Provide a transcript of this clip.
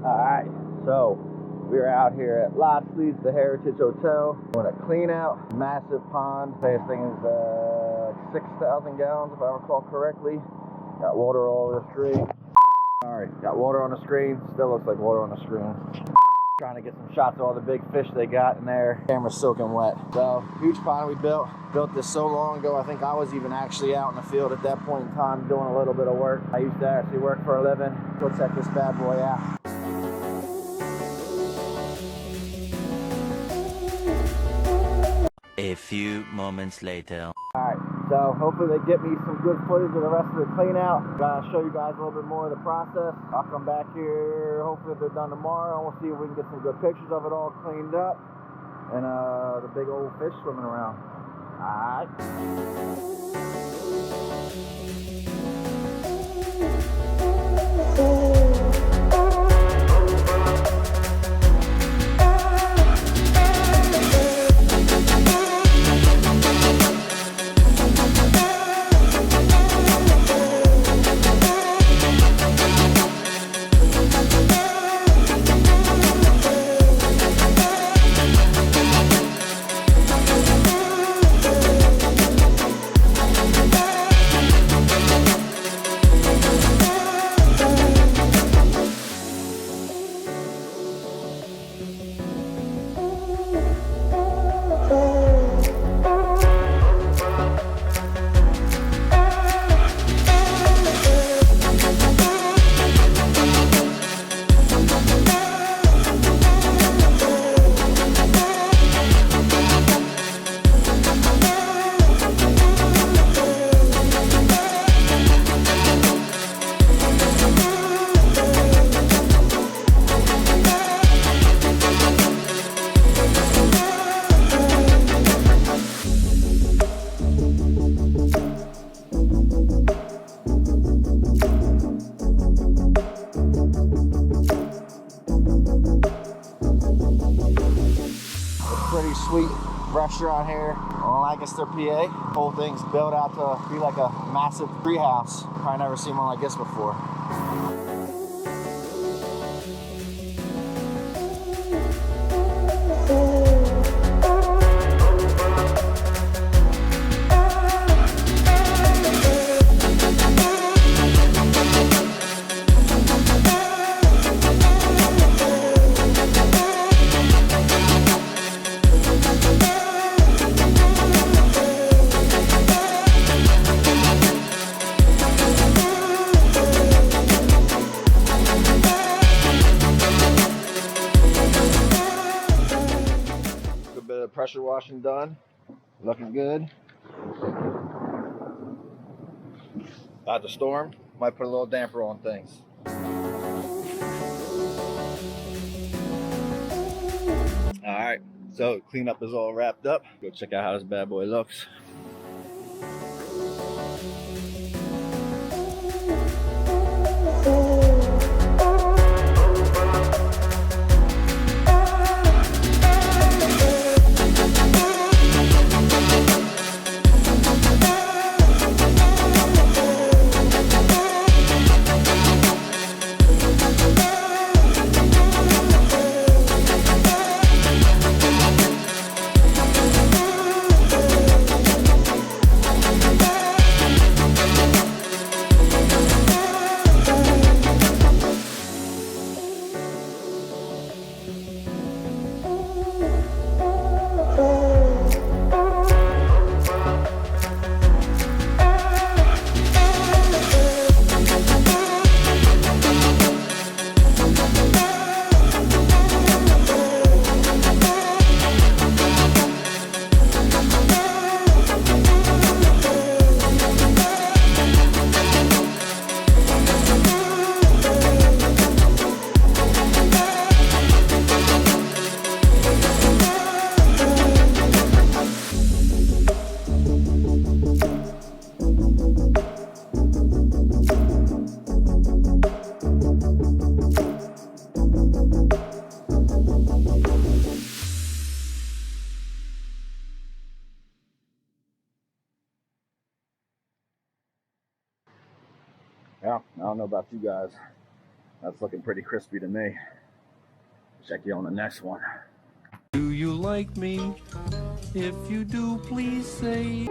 Alright, so we're out here at Loxley's, the Heritage Hotel. Doing a clean out, massive pond. This thing is 6,000 gallons if I recall correctly. Got water all over the screen. Alright, got water on the screen. Still looks like water on the screen. Trying to get some shots of all the big fish they got in there. Camera's soaking wet. So, huge pond we built. Built this so long ago, I think I was even actually out in the field at that point in time doing a little bit of work. I used to actually work for a living. Go check this bad boy out. A few moments later. Alright, so hopefully they get me some good footage of the rest of the clean out. Gotta show you guys a little bit more of the process. I'll come back here, hopefully if they're done tomorrow, and we'll see if we can get some good pictures of it all cleaned up. And the big old fish swimming around. Alright. Pretty sweet restaurant here on Lancaster, PA. Whole thing's built out to be like a massive treehouse. Probably never seen one like this before. Pressure washing done, looking good. About to storm, might put a little damper on things. All right, so cleanup is all wrapped up. Go check out how this bad boy looks. Yeah, I don't know about you guys. That's looking pretty crispy to me. Check you on the next one. Do you like me? If you do, please say.